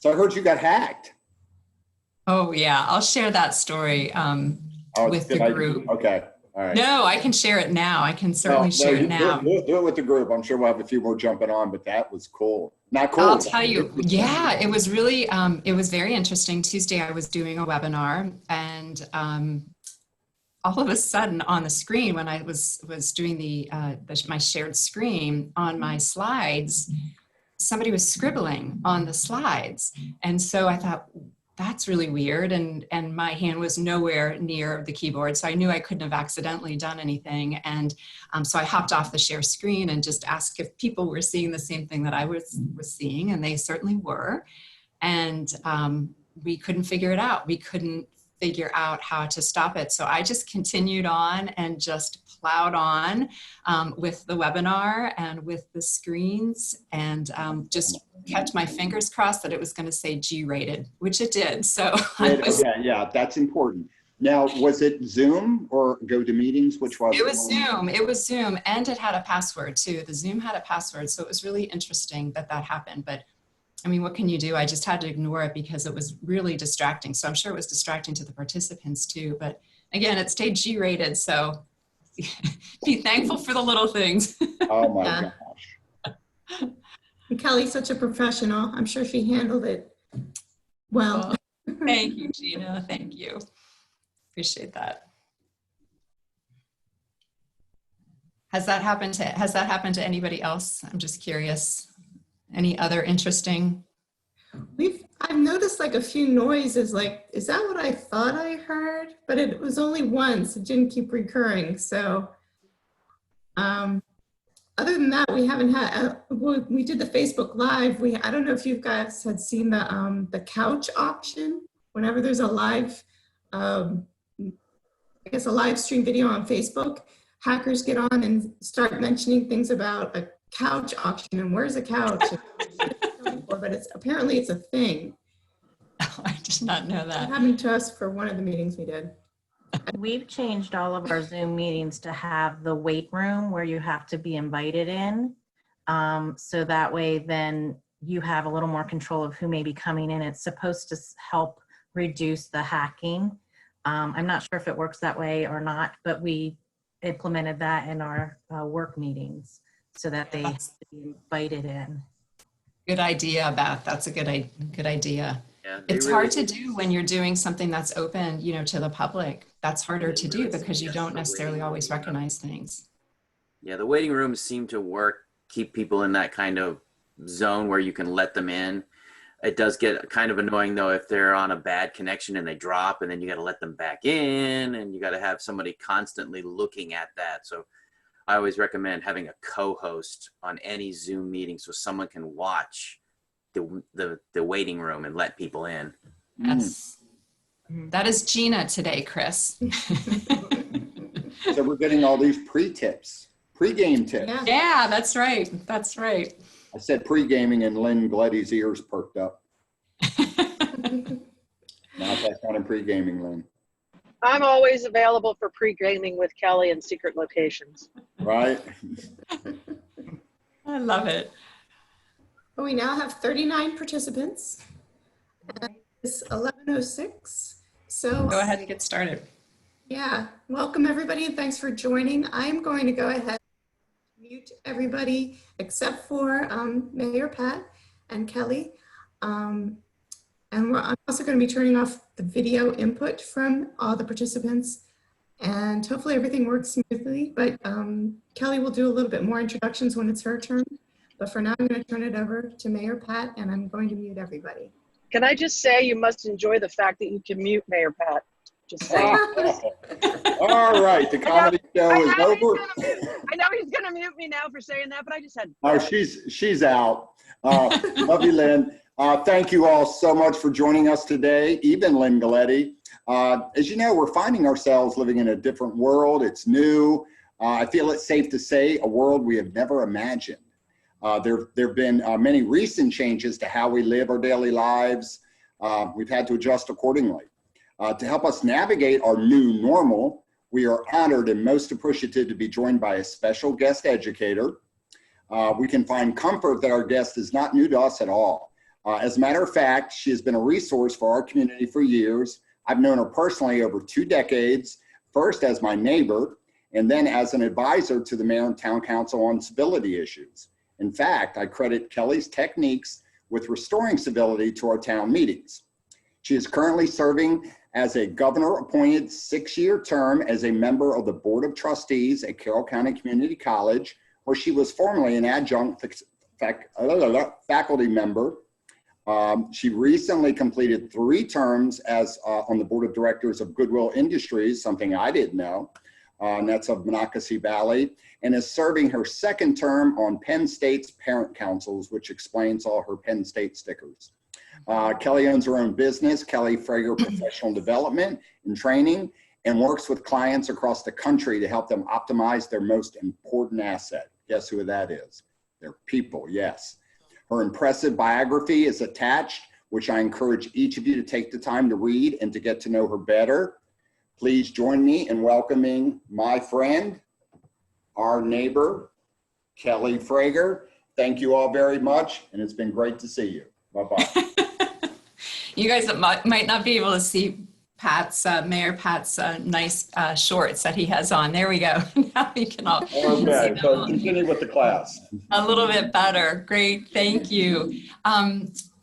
So I heard you got hacked. Oh yeah, I'll share that story with the group. Okay, all right. No, I can share it now. I can certainly share it now. Do it with the group. I'm sure we'll have a few more jumping on, but that was cool. Not cool. I'll tell you, yeah, it was really, it was very interesting. Tuesday, I was doing a webinar, and all of a sudden on the screen, when I was doing my shared screen on my slides, somebody was scribbling on the slides. And so I thought, that's really weird. And my hand was nowhere near the keyboard. So I knew I couldn't have accidentally done anything. And so I hopped off the share screen and just asked if people were seeing the same thing that I was seeing. And they certainly were. And we couldn't figure it out. We couldn't figure out how to stop it. So I just continued on and just plowed on with the webinar and with the screens, and just kept my fingers crossed that it was going to say G-rated, which it did. So yeah, that's important. Now, was it Zoom or GoToMeetings? Which was it? It was Zoom. It was Zoom, and it had a password too. The Zoom had a password, so it was really interesting that happened. But I mean, what can you do? I just had to ignore it because it was really distracting. So I'm sure it was distracting to the participants too. But again, it stayed G-rated, so be thankful for the little things. Oh my gosh. And Kelly's such a professional. I'm sure she handled it well. Thank you, Gina. Thank you. Appreciate that. Has that happened to anybody else? I'm just curious. Any other interesting? I've noticed like a few noises, like, is that what I thought I heard? But it was only once, it didn't keep recurring. So other than that, we haven't had, we did the Facebook Live. I don't know if you guys had seen the couch auction. Whenever there's a live, I guess a live stream video on Facebook, hackers get on and start mentioning things about a couch auction and where's a couch? But apparently it's a thing. Oh, I did not know that. It happened to us for one of the meetings we did. We've changed all of our Zoom meetings to have the wait room where you have to be invited in. So that way then you have a little more control of who may be coming in. It's supposed to help reduce the hacking. I'm not sure if it works that way or not, but we implemented that in our work meetings so that they have to be invited in. Good idea, Beth. That's a good idea. Yeah, it's hard to do when you're doing something that's open, to the public. That's harder to do because you don't necessarily always recognize things. Yeah, the waiting rooms seem to work, keep people in that kind of zone where you can let them in. It does get kind of annoying though if they're on a bad connection and they drop, and then you got to let them back in, and you got to have somebody constantly looking at that. So I always recommend having a co-host on any Zoom meeting so someone can watch the waiting room and let people in. That is Gina today, Chris. So we're getting all these pre-tips, pre-game tips. Yeah, that's right. That's right. I said pre-gaming and Lynn Gleddy's ears perked up. Now that's not in pre-gaming, Lynn. I'm always available for pre-gaming with Kelly in secret locations. Right? I love it. Well, we now have 39 participants. It's 11:06. So go ahead and get started. Yeah, welcome everybody and thanks for joining. I'm going to go ahead and mute everybody except for Mayor Pat and Kelly. And I'm also going to be turning off the video input from all the participants, and hopefully everything works smoothly. But Kelly will do a little bit more introductions when it's her turn. But for now, I'm going to turn it over to Mayor Pat, and I'm going to mute everybody. Can I just say you must enjoy the fact that you can mute Mayor Pat? Just saying. All right, the comedy show is over. I know he's going to mute me now for saying that, but I just had. Oh, she's out. Love you, Lynn. Thank you all so much for joining us today, even Lynn Gleddy. As you know, we're finding ourselves living in a different world. It's new. I feel it's safe to say a world we have never imagined. There have been many recent changes to how we live our daily lives. We've had to adjust accordingly. To help us navigate our new normal, we are honored and most appreciative to be joined by a special guest educator. We can find comfort that our guest is not new to us at all. As a matter of fact, she has been a resource for our community for years. I've known her personally over 2 decades, first as my neighbor, and then as an advisor to the mayor and town council on civility issues. In fact, I credit Kelly's techniques with restoring civility to our town meetings. She is currently serving as a governor-appointed 6-year term as a member of the Board of Trustees at Carroll County Community College, where she was formerly an adjunct faculty member. She recently completed 3 terms as on the Board of Directors of Goodwill Industries, something I didn't know, and that's of Monocacy Valley, and is serving her 2nd term on Penn State's parent councils, which explains all her Penn State stickers. Kelly owns her own business, Kelly Frager Professional Development and Training, and works with clients across the country to help them optimize their most important asset. Guess who that is? Their people, yes. Her impressive biography is attached, which I encourage each of you to take the time to read and to get to know her better. Please join me in welcoming my friend, our neighbor, Kelly Frager. Thank you all very much, and it's been great to see you. Bye-bye. You guys might not be able to see Pat's, Mayor Pat's nice shorts that he has on. There we go. Now we can all Okay, so continue with the class. a little bit better. Great, thank you.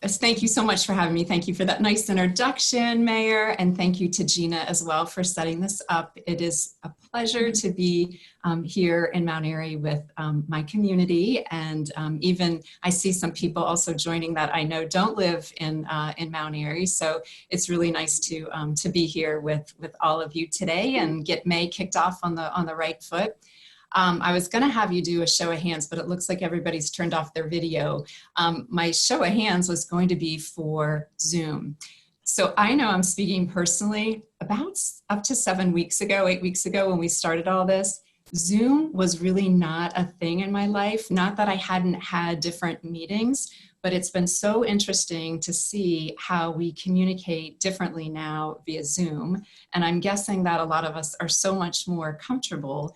Thank you so much for having me. Thank you for that nice introduction, Mayor, and thank you to Gina as well for setting this up. It is a pleasure to be here in Mount Airy with my community, and even I see some people also joining that I know don't live in Mount Airy, so it's really nice to be here with all of you today and get May kicked off on the right foot. I was going to have you do a show of hands, but it looks like everybody's turned off their video. My show of hands was going to be for Zoom. So I know I'm speaking personally. About up to 8 weeks ago, when we started all this, Zoom was really not a thing in my life. Not that I hadn't had different meetings, but it's been so interesting to see how we communicate differently now via Zoom. And I'm guessing that a lot of us are so much more comfortable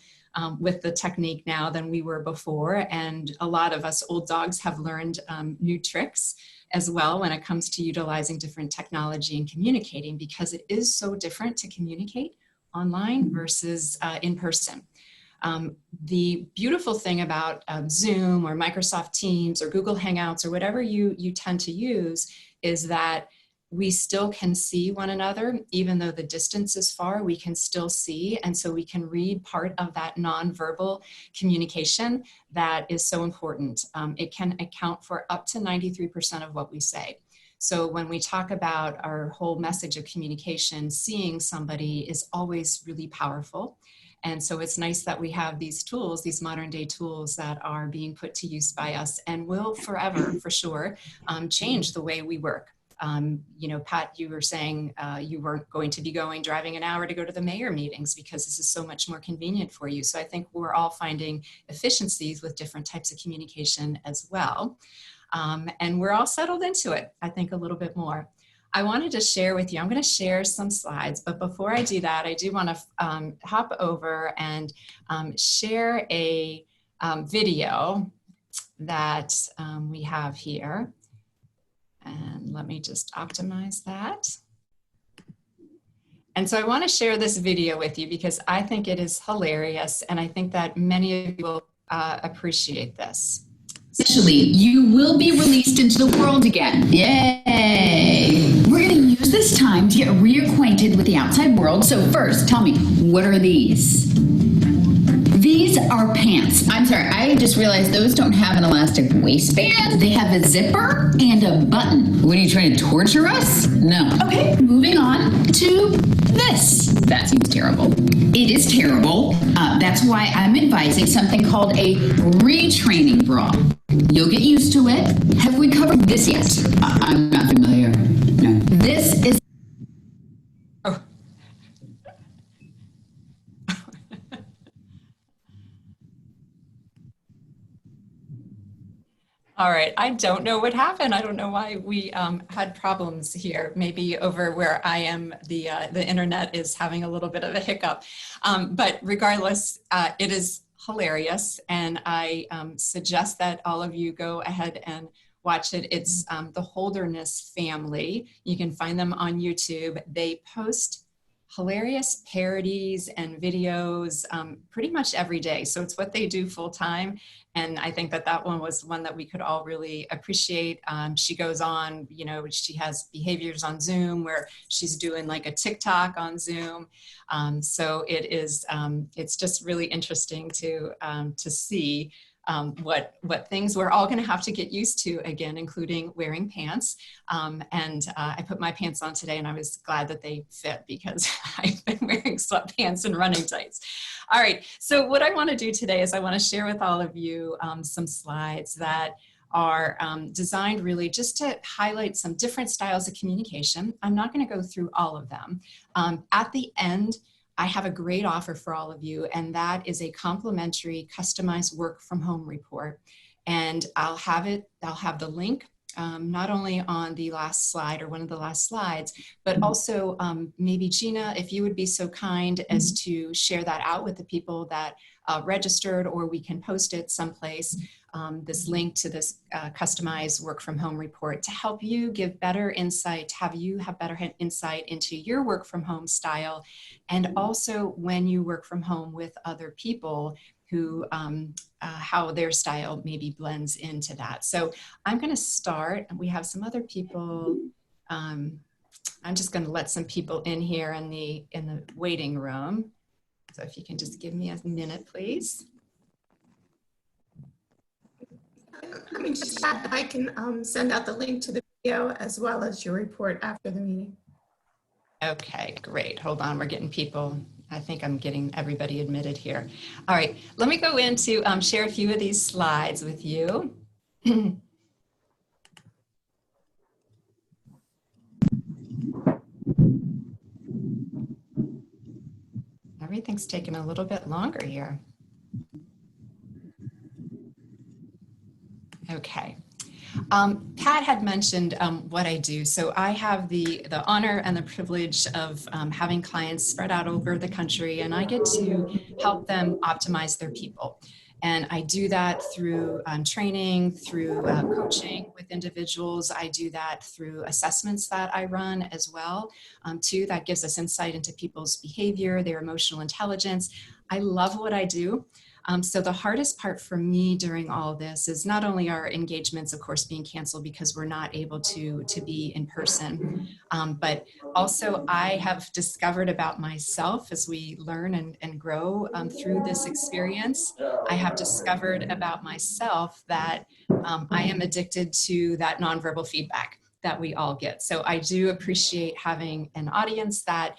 with the technique now than we were before. And a lot of us old dogs have learned new tricks as well when it comes to utilizing different technology and communicating, because it is so different to communicate online versus in person. The beautiful thing about Zoom or Microsoft Teams or Google Hangouts or whatever you tend to use is that we still can see one another. Even though the distance is far, we can still see. And so we can read part of that nonverbal communication that is so important. It can account for up to 93% of what we say. So when we talk about our whole message of communication, seeing somebody is always really powerful. And so it's nice that we have these tools, these modern day tools that are being put to use by us and will forever, for sure, change the way we work. You know, Pat, you were saying you weren't going to be driving an hour to go to the mayor meetings because this is so much more convenient for you. So I think we're all finding efficiencies with different types of communication as well. And we're all settled into it, I think, a little bit more. I wanted to share with you, I'm going to share some slides, but before I do that, I do want to hop over and share a video that we have here. And let me just optimize that. And so I want to share this video with you because I think it is hilarious, and I think that many of you will appreciate this. Eventually, you will be released into the world again. Yay! We're going to use this time to get reacquainted with the outside world. So first, tell me, what are these? These are pants. I'm sorry, I just realized those don't have an elastic waistband. They have a zipper and a button. What, are you trying to torture us? No. Okay, moving on to this. That seems terrible. It is terrible. That's why I'm advising something called a retraining bra. You'll get used to it. Have we covered this yet? I'm not familiar. No. This is... Oh. All right, I don't know what happened. I don't know why we had problems here. Maybe over where I am, the internet is having a little bit of a hiccup. But regardless, it is hilarious. And I suggest that all of you go ahead and watch it. It's the Holderness family. You can find them on YouTube. They post hilarious parodies and videos pretty much every day. So it's what they do full time. And I think that that one was one that we could all really appreciate. She goes on, you know, she has behaviors on Zoom where she's doing like a TikTok on Zoom. So it is, it's just really interesting to see what things we're all going to have to get used to again, including wearing pants. I put my pants on today and I was glad that they fit because I've been wearing sweatpants and running tights. All right, so what I want to do today is I want to share with all of you some slides that are designed really just to highlight some different styles of communication. I'm not going to go through all of them. At the end, I have a great offer for all of you, and that is a complimentary customized work from home report. And I'll have the link not only on the last slide or one of the last slides, but also maybe Gina, if you would be so kind as to share that out with the people that registered, or we can post it someplace, this link to this customized work from home report to help you give better insight, have better insight into your work from home style, and also when you work from home with other people who, how their style maybe blends into that. So I'm gonna start, and we have some other people. I'm just gonna let some people in here in the waiting room. So if you can just give me a minute, please. I mean, I can send out the link to the video as well as your report after the meeting. Okay, great. Hold on, we're getting people. I think I'm getting everybody admitted here. All right, let me go into share a few of these slides with you. Everything's taking a little bit longer here. Okay. Pat had mentioned what I do. So I have the honor and the privilege of having clients spread out over the country, and I get to help them optimize their people. And I do that through training, through coaching with individuals. I do that through assessments that I run as well, too. That gives us insight into people's behavior, their emotional intelligence. I love what I do. So the hardest part for me during all of this is not only our engagements, of course, being canceled because we're not able to be in person, but also I have discovered about myself as we learn and grow through this experience. I have discovered about myself that I am addicted to that nonverbal feedback that we all get. So I do appreciate having an audience that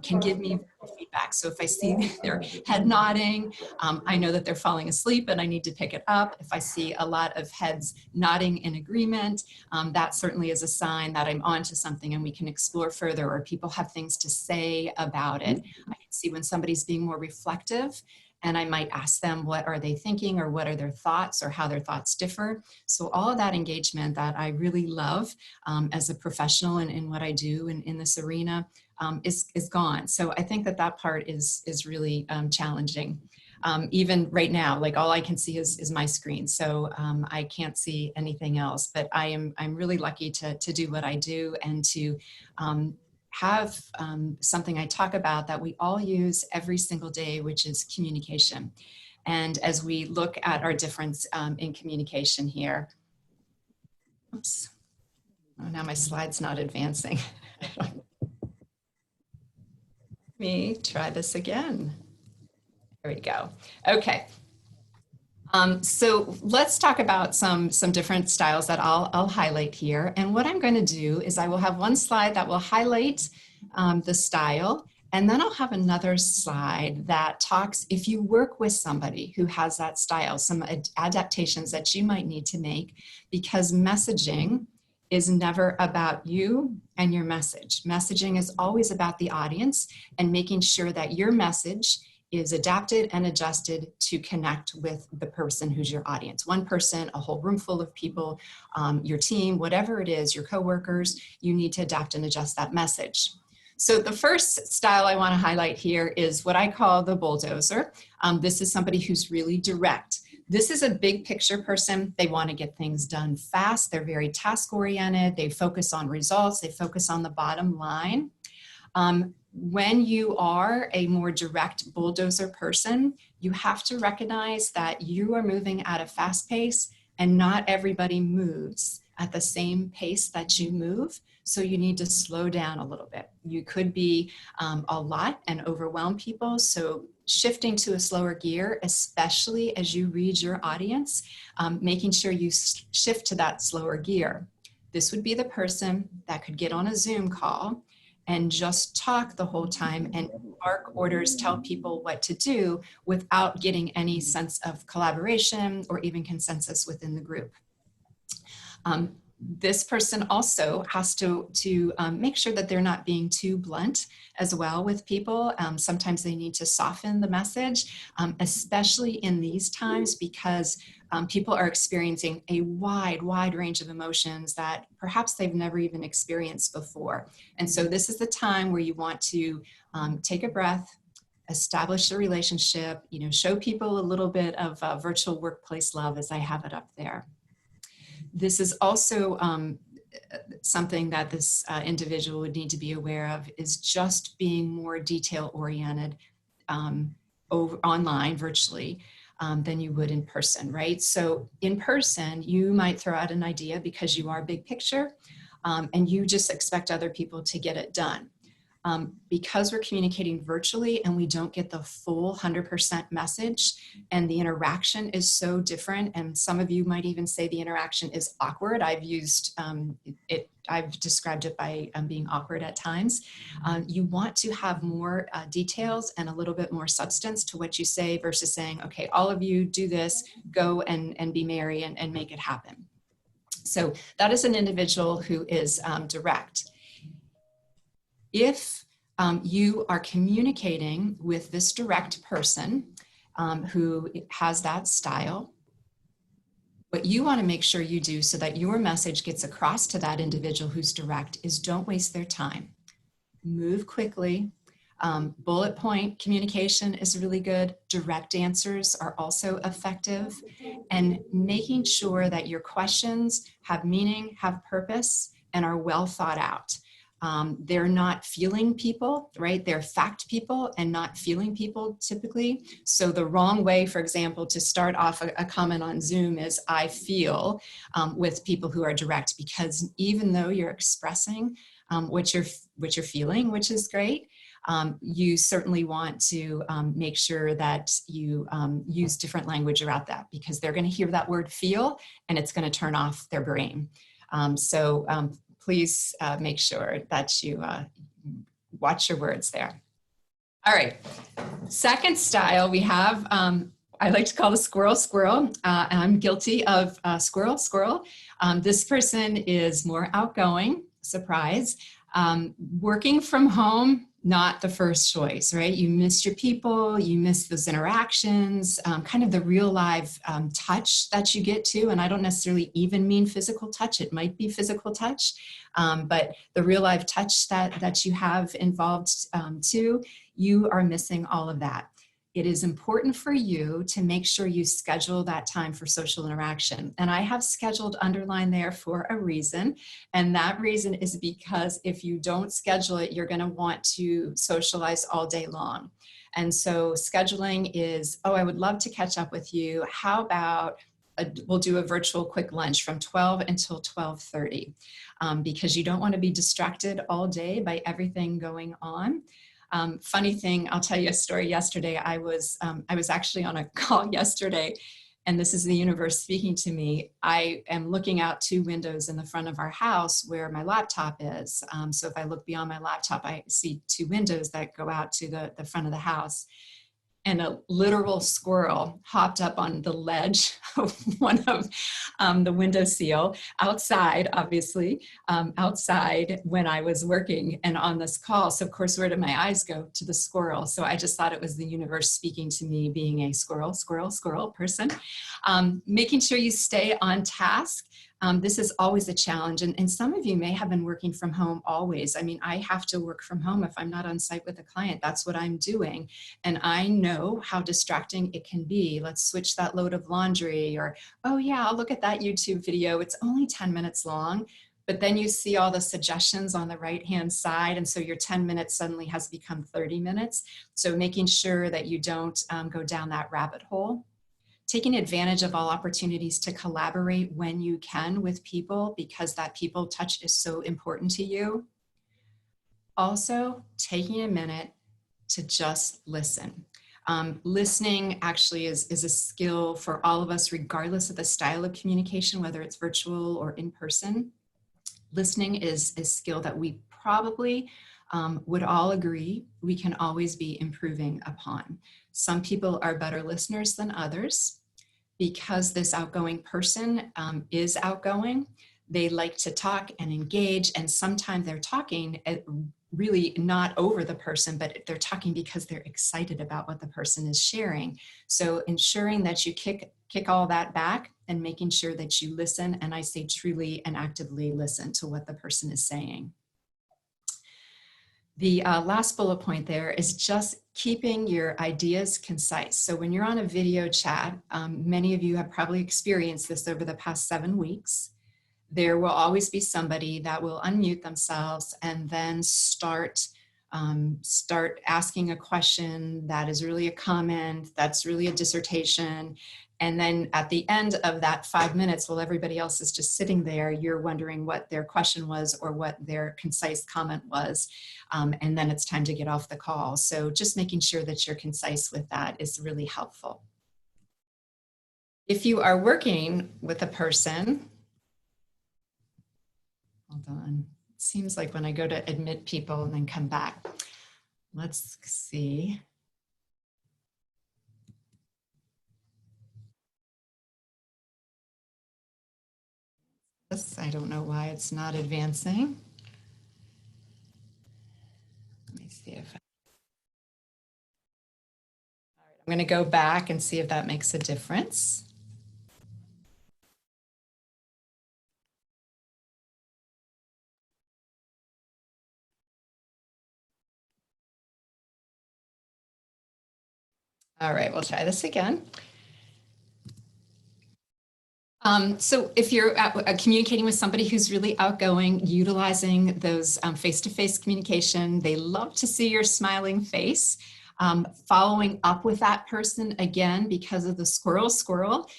can give me feedback. So if I see their head nodding, I know that they're falling asleep and I need to pick it up. If I see a lot of heads nodding in agreement, that certainly is a sign that I'm onto something and we can explore further, or people have things to say about it. I can see when somebody's being more reflective, and I might ask them, what are they thinking, or what are their thoughts, or how their thoughts differ. So all of that engagement that I really love as a professional and in what I do in this arena is gone. So I think that part is really challenging. Even right now, like all I can see is my screen. So I can't see anything else, but I'm really lucky to do what I do and to have something I talk about that we all use every single day, which is communication. And as we look at our difference in communication here, oops, oh, now my slide's not advancing. Let me try this again. There we go. Okay. So let's talk about some different styles that I'll highlight here. And what I'm going to do is I will have one slide that will highlight the style, and then I'll have another slide that talks, if you work with somebody who has that style, some adaptations that you might need to make, because messaging is never about you and your message. Messaging is always about the audience and making sure that your message is adapted and adjusted to connect with the person who's your audience. One person, a whole room full of people, your team, whatever it is, your coworkers, you need to adapt and adjust that message. So the first style I want to highlight here is what I call the bulldozer. This is somebody who's really direct. This is a big picture person. They want to get things done fast. They're very task oriented. They focus on results. They focus on the bottom line. When you are a more direct bulldozer person, you have to recognize that you are moving at a fast pace and not everybody moves at the same pace that you move. So you need to slow down a little bit. You could be a lot and overwhelm people. So shifting to a slower gear, especially as you read your audience, making sure you shift to that slower gear. This would be the person that could get on a Zoom call and just talk the whole time and bark orders, tell people what to do without getting any sense of collaboration or even consensus within the group. This person also has to make sure that they're not being too blunt as well with people. Sometimes they need to soften the message, especially in these times, because people are experiencing a wide range of emotions that perhaps they've never even experienced before. And so this is the time where you want to take a breath, establish a relationship, show people a little bit of virtual workplace love, as I have it up there. This is also something that this individual would need to be aware of, is just being more detail oriented online, virtually, than you would in person, right? So in person, you might throw out an idea because you are big picture and you just expect other people to get it done. Because we're communicating virtually and we don't get the full 100% message, and the interaction is so different, and some of you might even say the interaction is awkward. I've described it by being awkward at times. You want to have more details and a little bit more substance to what you say versus saying, okay, all of you do this, go and be merry and make it happen. So that is an individual who is direct. If you are communicating with this direct person who has that style, what you want to make sure you do so that your message gets across to that individual who's direct is don't waste their time. Move quickly. Bullet point communication is really good. Direct answers are also effective. And making sure that your questions have meaning, have purpose, and are well thought out. They're not feeling people, right? They're fact people and not feeling people typically. So the wrong way, for example, to start off a comment on Zoom is I feel with people who are direct, because even though you're expressing what you're feeling, which is great, you certainly want to make sure that you use different language about that, because they're going to hear that word feel and it's going to turn off their brain. Please make sure that you watch your words there. All right, second style we have, I like to call the squirrel. And I'm guilty of squirrel. This person is more outgoing, surprise. Working from home, not the first choice, right? You miss your people, you miss those interactions, kind of the real live touch that you get to. And I don't necessarily even mean physical touch, it might be physical touch, but the real live touch that you have involved too, you are missing all of that. It is important for you to make sure you schedule that time for social interaction. And I have scheduled underlined there for a reason. And that reason is because if you don't schedule it, you're going to want to socialize all day long. And so scheduling is, oh, I would love to catch up with you. How about we'll do a virtual quick lunch from 12 until 12:30, because you don't want to be distracted all day by everything going on. Funny thing, I'll tell you a story. Yesterday, I was actually on a call yesterday, and this is the universe speaking to me. I am looking out two windows in the front of our house where my laptop is. So if I look beyond my laptop, I see two windows that go out to the front of the house. And a literal squirrel hopped up on the ledge of one of the windowsill outside, obviously, outside when I was working and on this call. So of course, where did my eyes go? To the squirrel. So I just thought it was the universe speaking to me, being a squirrel person. Making sure you stay on task. This is always a challenge. And some of you may have been working from home always. I mean, I have to work from home if I'm not on site with a client. That's what I'm doing. And I know how distracting it can be. Let's switch that load of laundry, or, oh yeah, I'll look at that YouTube video. It's only 10 minutes long. But then you see all the suggestions on the right-hand side. And so your 10 minutes suddenly has become 30 minutes. So making sure that you don't go down that rabbit hole. Taking advantage of all opportunities to collaborate when you can with people, because that people touch is so important to you. Also, taking a minute to just listen. Listening actually is a skill for all of us, regardless of the style of communication, whether it's virtual or in person. Listening is a skill that we probably would all agree we can always be improving upon. Some people are better listeners than others. Because this outgoing person is outgoing, they like to talk and engage, and sometimes they're talking really not over the person, but they're talking because they're excited about what the person is sharing. So ensuring that you kick all that back and making sure that you listen, and I say truly and actively listen to what the person is saying. The last bullet point there is just keeping your ideas concise. So when you're on a video chat, many of you have probably experienced this over the past 7 weeks. There will always be somebody that will unmute themselves and then start asking a question that is really a comment, that's really a dissertation. And then at the end of that 5 minutes, while everybody else is just sitting there, you're wondering what their question was or what their concise comment was. And then it's time to get off the call. So just making sure that you're concise with that is really helpful. If you are working with a person, hold on. It seems like when I go to admit people and then come back, let's see. I don't know why it's not advancing. Let me see if all right, I'm going to go back and see if that makes a difference. All right, we'll try this again. So if you're communicating with somebody who's really outgoing, utilizing those face-to-face communication, they love to see your smiling face. Following up with that person, again, because of the squirrel,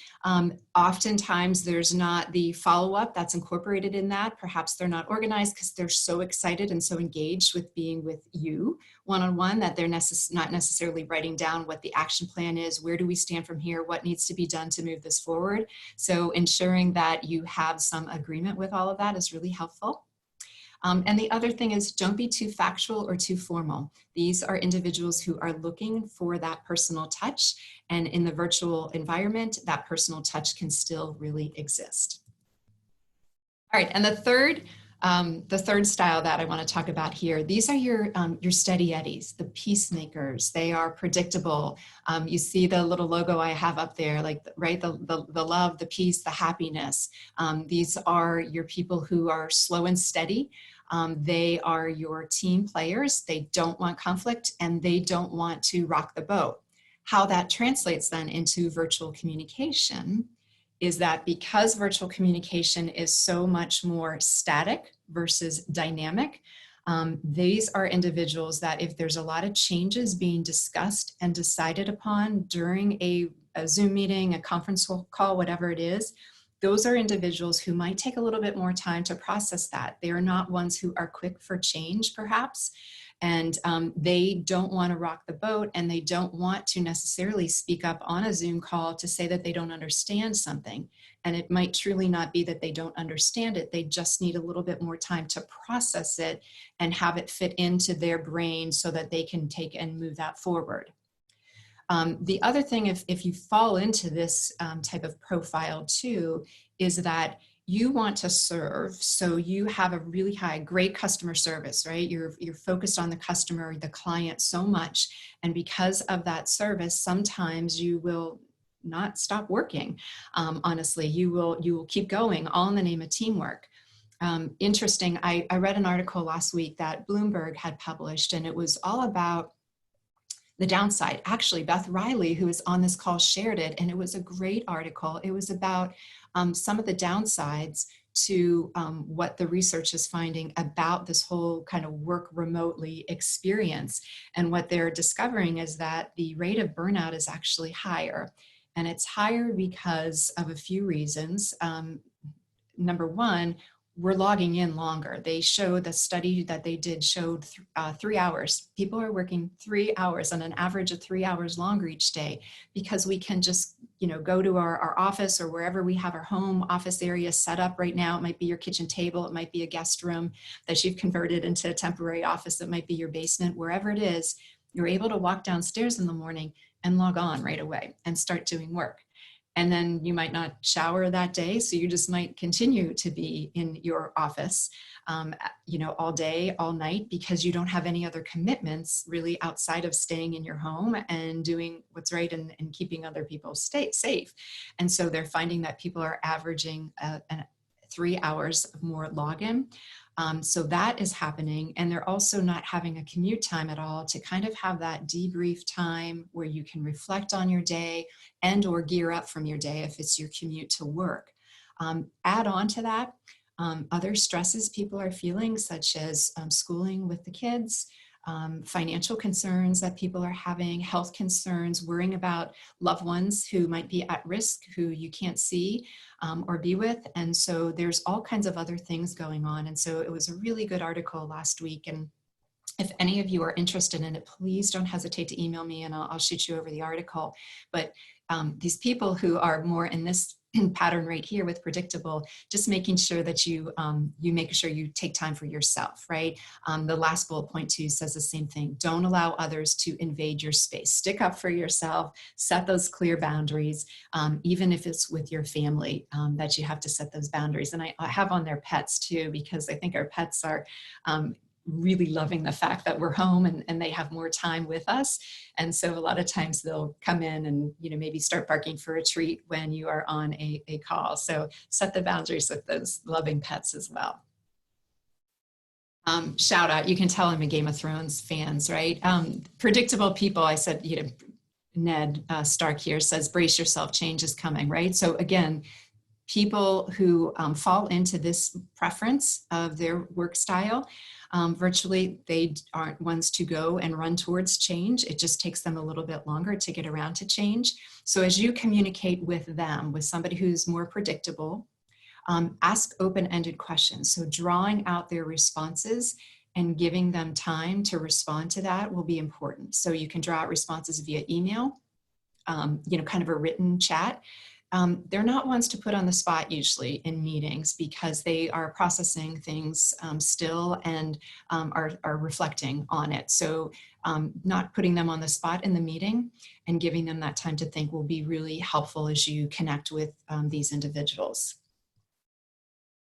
oftentimes there's not the follow-up that's incorporated in that. Perhaps they're not organized because they're so excited and so engaged with being with you one-on-one that they're not necessarily writing down what the action plan is, where do we stand from here, what needs to be done to move this forward. So ensuring that you have some agreement with all of that is really helpful. And the other thing is, don't be too factual or too formal. These are individuals who are looking for that personal touch, and in the virtual environment, that personal touch can still really exist. All right, and the third style that I want to talk about here, these are your steady eddies, the peacemakers. They are predictable. You see the little logo I have up there, like, right, the love, the peace, the happiness. These are your people who are slow and steady. They are your team players. They don't want conflict and they don't want to rock the boat. How that translates then into virtual communication is that because virtual communication is so much more static versus dynamic, these are individuals that if there's a lot of changes being discussed and decided upon during a Zoom meeting, a conference call, whatever it is, those are individuals who might take a little bit more time to process that. They are not ones who are quick for change, perhaps. And they don't want to rock the boat, and they don't want to necessarily speak up on a Zoom call to say that they don't understand something. And it might truly not be that they don't understand it. They just need a little bit more time to process it and have it fit into their brain so that they can take and move that forward. The other thing, if you fall into this type of profile too, is that you want to serve, so you have a really great customer service, right? You're focused on the customer, the client so much, and because of that service, sometimes you will not stop working. Honestly, you will keep going, all in the name of teamwork. Interesting, I read an article last week that Bloomberg had published, and it was all about the downside. Actually, Beth Riley, who is on this call, shared it, and it was a great article. It was about some of the downsides to what the research is finding about this whole kind of work remotely experience. And what they're discovering is that the rate of burnout is actually higher. And it's higher because of a few reasons. Number one, we're logging in longer. They showed, the study that they did showed 3 hours. People are working 3 hours on an average of 3 hours longer each day, because we can just, go to our office or wherever we have our home office area set up right now. It might be your kitchen table. It might be a guest room that you've converted into a temporary office. It might be your basement, wherever it is. You're able to walk downstairs in the morning and log on right away and start doing work. And then you might not shower that day, so you just might continue to be in your office, all day, all night, because you don't have any other commitments really outside of staying in your home and doing what's right and keeping other people safe. And so they're finding that people are averaging 3 hours more login. So that is happening. And they're also not having a commute time at all to kind of have that debrief time where you can reflect on your day and or gear up from your day if it's your commute to work. Add on to that, other stresses people are feeling, such as schooling with the kids, financial concerns that people are having, health concerns, worrying about loved ones who might be at risk, who you can't see or be with. And so there's all kinds of other things going on. And so it was a really good article last week. And if any of you are interested in it, please don't hesitate to email me and I'll shoot you over the article. But these people who are more in this pattern right here with predictable, just making sure that you make sure you take time for yourself, right? The last bullet point too says the same thing. Don't allow others to invade your space. Stick up for yourself, set those clear boundaries, even if it's with your family, that you have to set those boundaries. And I have on their pets too, because I think our pets are really loving the fact that we're home and they have more time with us. And so a lot of times they'll come in and, maybe start barking for a treat when you are on a call. So set the boundaries with those loving pets as well. Shout out, you can tell I'm a Game of Thrones fans, right? Predictable people, I said, Ned Stark here says, brace yourself, change is coming, right? So again, people who fall into this preference of their work style, virtually they aren't ones to go and run towards change. It just takes them a little bit longer to get around to change. So as you communicate with them, with somebody who's more predictable, ask open-ended questions. So drawing out their responses and giving them time to respond to that will be important. So you can draw out responses via email, kind of a written chat. They're not ones to put on the spot usually in meetings because they are processing things still and are reflecting on it. So not putting them on the spot in the meeting and giving them that time to think will be really helpful as you connect with these individuals.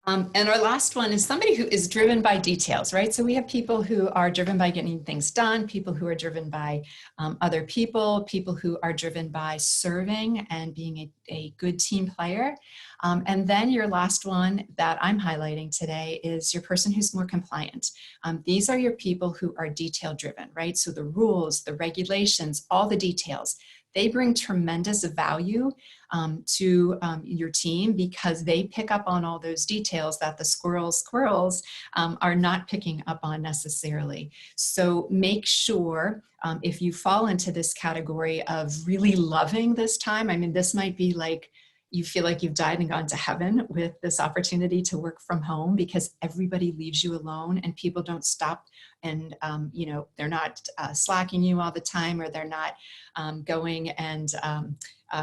And our last one is somebody who is driven by details, right? So we have people who are driven by getting things done, people who are driven by other people, people who are driven by serving and being a good team player. And then your last one that I'm highlighting today is your person who's more compliant. These are your people who are detail driven, right? So the rules, the regulations, all the details. They bring tremendous value to your team because they pick up on all those details that the squirrels are not picking up on necessarily. So make sure if you fall into this category of really loving this time, I mean, this might be like you feel like you've died and gone to heaven with this opportunity to work from home because everybody leaves you alone and people don't stop and, they're not slacking you all the time, or they're not going and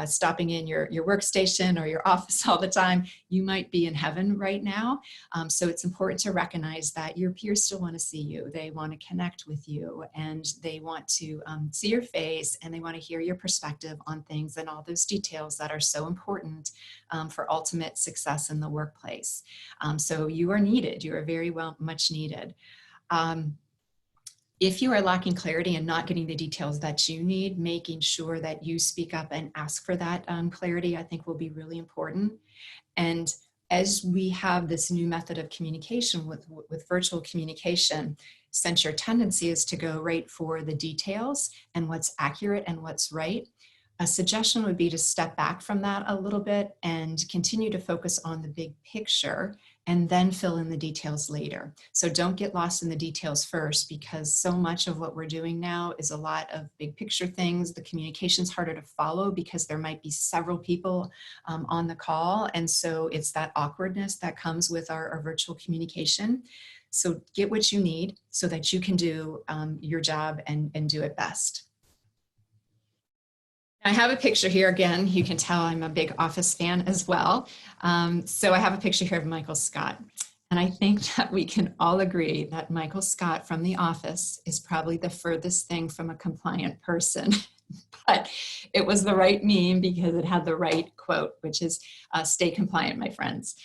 stopping in your workstation or your office all the time. You might be in heaven right now. So it's important to recognize that your peers still want to see you. They want to connect with you and they want to see your face and they want to hear your perspective on things and all those details that are so important for ultimate success in the workplace. So you are needed. You are very much needed. If you are lacking clarity and not getting the details that you need, making sure that you speak up and ask for that clarity, I think will be really important. And as we have this new method of communication with virtual communication, since your tendency is to go right for the details and what's accurate and what's right, a suggestion would be to step back from that a little bit and continue to focus on the big picture and then fill in the details later. So don't get lost in the details first, because so much of what we're doing now is a lot of big picture things. The communication's harder to follow because there might be several people on the call. And so it's that awkwardness that comes with our virtual communication. So get what you need so that you can do your job and do it best. I have a picture here. Again, you can tell I'm a big Office fan as well. So I have a picture here of Michael Scott. And I think that we can all agree that Michael Scott from The Office is probably the furthest thing from a compliant person. But it was the right meme because it had the right quote, which is stay compliant, my friends.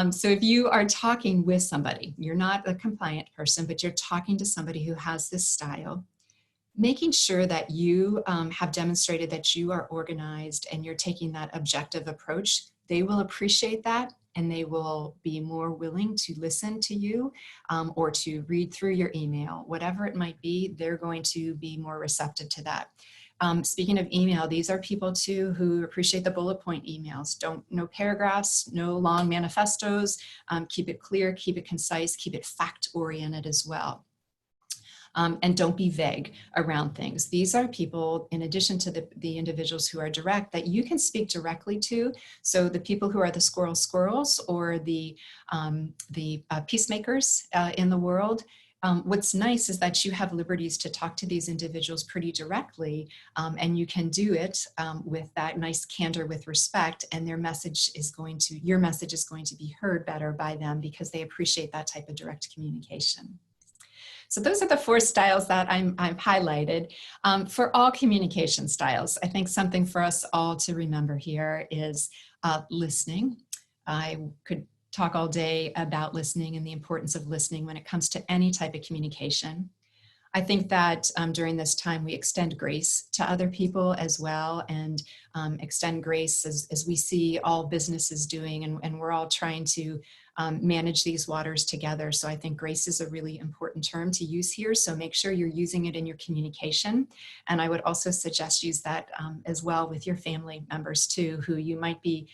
So if you are talking with somebody, you're not a compliant person, but you're talking to somebody who has this style, making sure that you have demonstrated that you are organized and you're taking that objective approach, they will appreciate that and they will be more willing to listen to you or to read through your email. Whatever it might be, they're going to be more receptive to that. Speaking of email, these are people too who appreciate the bullet point emails. No paragraphs, no long manifestos. Keep it clear, keep it concise, keep it fact-oriented as well. And don't be vague around things. These are people, in addition to the individuals who are direct, that you can speak directly to. So the people who are the squirrels or the peacemakers in the world, what's nice is that you have liberties to talk to these individuals pretty directly, and you can do it with that nice candor with respect, and your message is going to be heard better by them because they appreciate that type of direct communication. So those are the 4 styles that I've highlighted. For all communication styles, I think something for us all to remember here is listening. I could talk all day about listening and the importance of listening when it comes to any type of communication. I think that during this time, we extend grace to other people as well, and extend grace as we see all businesses doing, and we're all trying to manage these waters together. So I think grace is a really important term to use here. So make sure you're using it in your communication. And I would also suggest use that as well with your family members too, who you might be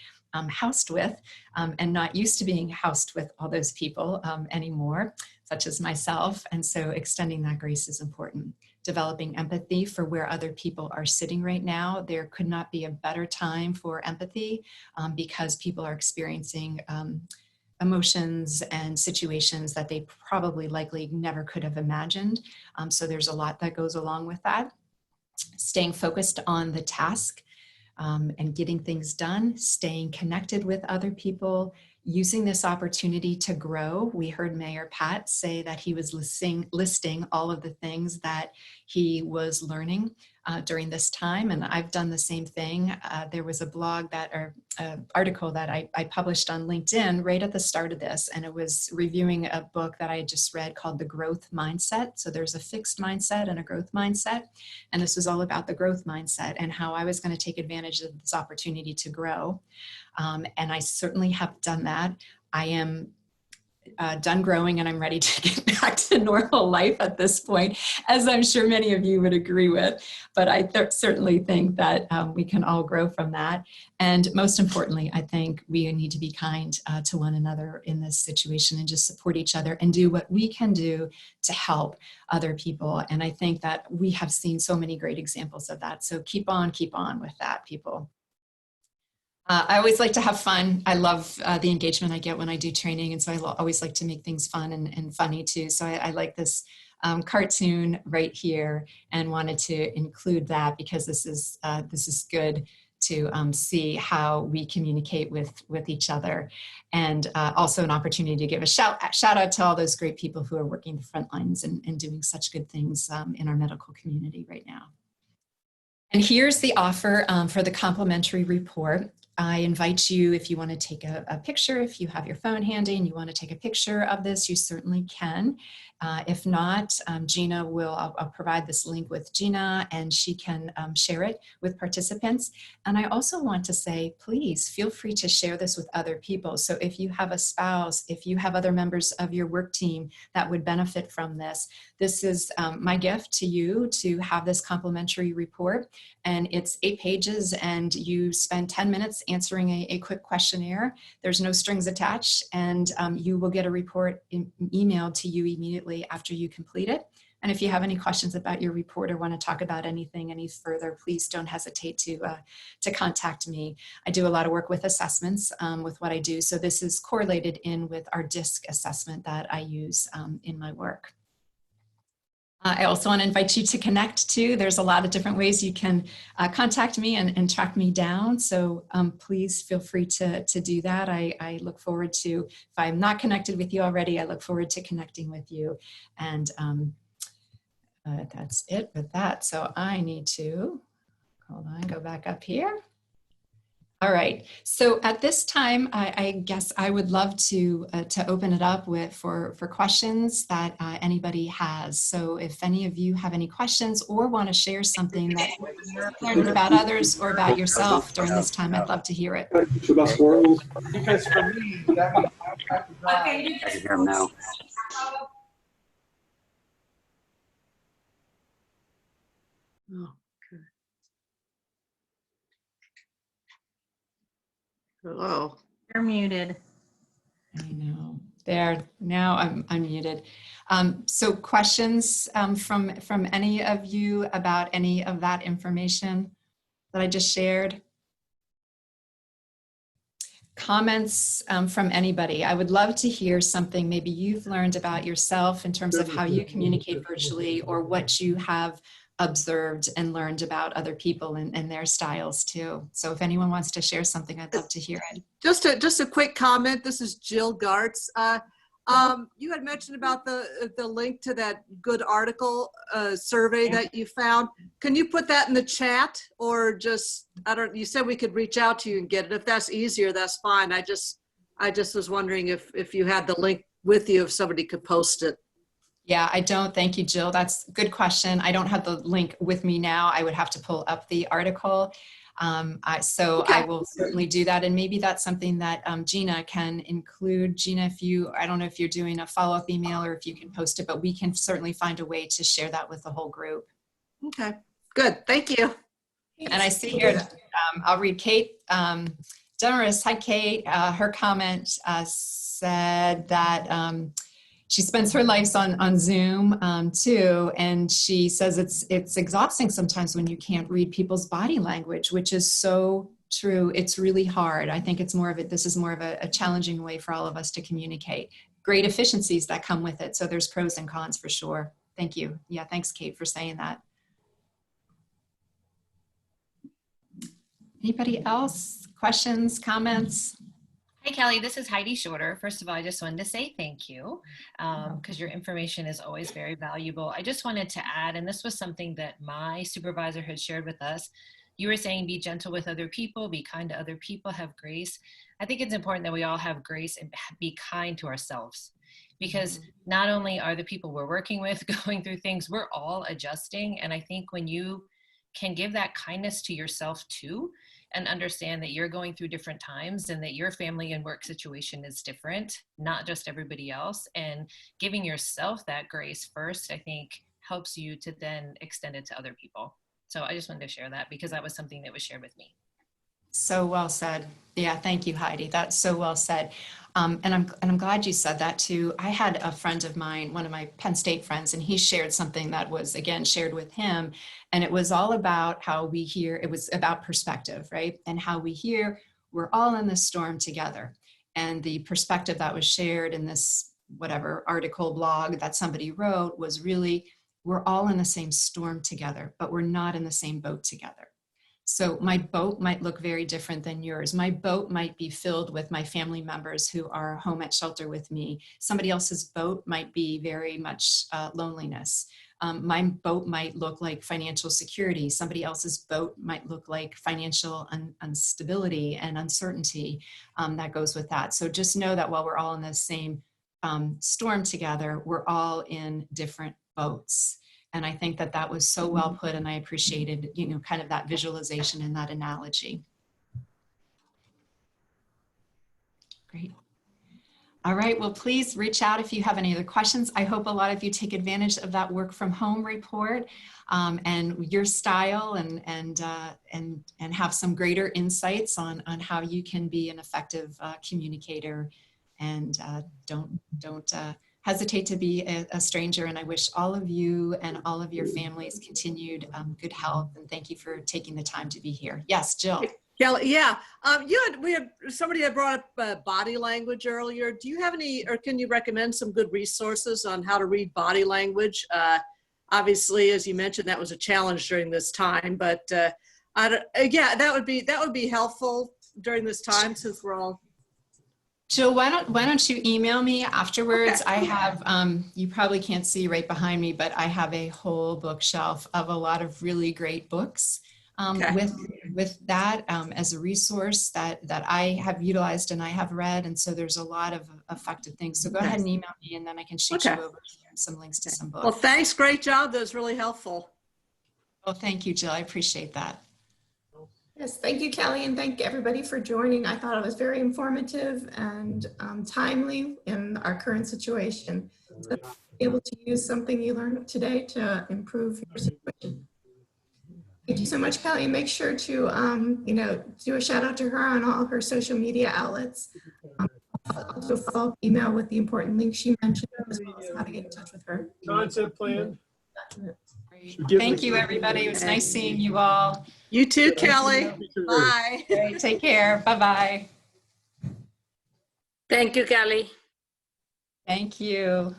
housed with and not used to being housed with all those people anymore, such as myself. And so extending that grace is important. Developing empathy for where other people are sitting right now. There could not be a better time for empathy because people are experiencing emotions and situations that they probably likely never could have imagined. So there's a lot that goes along with that. Staying focused on the task and getting things done, staying connected with other people, using this opportunity to grow. We heard Mayor Pat say that he was listing all of the things that he was learning during this time, and I've done the same thing. There was a blog or article that I published on LinkedIn right at the start of this, and it was reviewing a book that I had just read called The Growth Mindset. So there's a fixed mindset and a growth mindset, and this was all about the growth mindset and how I was going to take advantage of this opportunity to grow. And I certainly have done that. I am done growing and I'm ready to get back to normal life at this point, as I'm sure many of you would agree with. But I certainly think that we can all grow from that. And most importantly, I think we need to be kind to one another in this situation and just support each other and do what we can do to help other people. And I think that we have seen so many great examples of that. So keep on with that, people. I always like to have fun. I love the engagement I get when I do training. And so I always like to make things fun and funny too. So I like this cartoon right here and wanted to include that because this is good to see how we communicate with each other. And also an opportunity to give a shout out to all those great people who are working the front lines and doing such good things in our medical community right now. And here's the offer for the complimentary report. I invite you, if you want to take a picture, if you have your phone handy and you want to take a picture of this, you certainly can. If not, Gina will, I'll provide this link with Gina and she can share it with participants. And I also want to say, please feel free to share this with other people. So if you have a spouse, if you have other members of your work team that would benefit from this, this is my gift to you to have this complimentary report. And it's 8 pages and you spend 10 minutes answering a quick questionnaire. There's no strings attached, and you will get a report emailed to you immediately after you complete it. And if you have any questions about your report or want to talk about anything any further, please don't hesitate to contact me. I do a lot of work with assessments with what I do. So this is correlated in with our DISC assessment that I use in my work. I also want to invite you to connect too. There's a lot of different ways you can contact me and track me down. So please feel free to do that. I look forward to, if I'm not connected with you already, I look forward to connecting with you. And that's it with that. So I need to, hold on, go back up here. All right, so at this time, I guess I would love to open it up for questions that anybody has. So if any of you have any questions or want to share something that you're learning about others or about yourself during this time, I'd love to hear it. Because for me, that means I have to drive. I can hear him now. Oh, okay. Hello. You're muted. I know. There, now I'm muted. So questions from any of you about any of that information that I just shared? Comments from anybody? I would love to hear something maybe you've learned about yourself in terms of how you communicate virtually, or what you have observed and learned about other people and their styles too. So if anyone wants to share something, I'd love to hear it. Just a quick comment. This is Jill Gartz. You had mentioned about the link to that good article survey that you found. Can you put that in the chat, or just, you said we could reach out to you and get it. If that's easier, that's fine. I just was wondering if you had the link with you, if somebody could post it. Yeah, I don't. Thank you, Jill. That's a good question. I don't have the link with me now. I would have to pull up the article. So Okay. I will certainly do that. And maybe that's something that Gina can include. Gina, if you, I don't know if you're doing a follow-up email or if you can post it, but we can certainly find a way to share that with the whole group. Okay, good. Thank you. And I see here, I'll read Kate Demarest. Hi, Kate. Her comment said that she spends her life on Zoom too, and she says it's exhausting sometimes when you can't read people's body language, which is so true. It's really hard. I think it's more of this is more of a challenging way for all of us to communicate. Great efficiencies that come with it. So there's pros and cons for sure. Thank you. Yeah, thanks, Kate, for saying that. Anybody else? Questions, comments? Hi, Kelly. This is Heidi Shorter. First of all, I just wanted to say thank you because your information is always very valuable. I just wanted to add, and this was something that my supervisor had shared with us. You were saying be gentle with other people, be kind to other people, have grace. I think it's important that we all have grace and be kind to ourselves, because not only are the people we're working with going through things, we're all adjusting. And I think when you can give that kindness to yourself too, and understand that you're going through different times and that your family and work situation is different, not just everybody else, and giving yourself that grace first, I think helps you to then extend it to other people. So I just wanted to share that because that was something that was shared with me. So well said. Yeah, thank you, Heidi. That's so well said. And I'm glad you said that too. I had a friend of mine, one of my Penn State friends, and he shared something that was, again, shared with him. And it was all about how we hear, it was about perspective, right? And how we hear, we're all in this storm together. And the perspective that was shared in this, whatever article, blog that somebody wrote was really, we're all in the same storm together, but we're not in the same boat together. So my boat might look very different than yours. My boat might be filled with my family members who are home at shelter with me. Somebody else's boat might be very much loneliness. My boat might look like financial security. Somebody else's boat might look like financial instability and uncertainty that goes with that. So just know that while we're all in the same storm together, we're all in different boats. And I think that that was so well put, and I appreciated, kind of that visualization and that analogy. Great. All right, well, please reach out if you have any other questions. I hope a lot of you take advantage of that work from home report and your style and have some greater insights on how you can be an effective communicator, and don't hesitate to be a stranger. And I wish all of you and all of your families continued good health. And thank you for taking the time to be here. Yes, Jill. Kelly, yeah. Somebody had brought up body language earlier. Do you have any, or can you recommend some good resources on how to read body language? Obviously, as you mentioned, that was a challenge during this time, but yeah, that would be helpful during this time, since we're all. Jill, why don't you email me afterwards? Okay. I have, you probably can't see right behind me, but I have a whole bookshelf of a lot of really great books with that as a resource that I have utilized and I have read. And so there's a lot of effective things. So go ahead and email me, and then I can shoot you over some links to some books. Well, thanks. Great job. That was really helpful. Well, thank you, Jill. I appreciate that. Yes, thank you, Kelly, and thank everybody for joining. I thought it was very informative and timely in our current situation. So be able to use something you learned today to improve your situation. Thank you so much, Kelly. And make sure to, do a shout out to her on all her social media outlets. I'll do a follow-up email with the important links she mentioned, as well as how to get in touch with her. Concept plan. Thank you, everybody. It was nice seeing you all. You too, Kelly. Bye. Take care. Bye-bye. Thank you, Kelly. Thank you.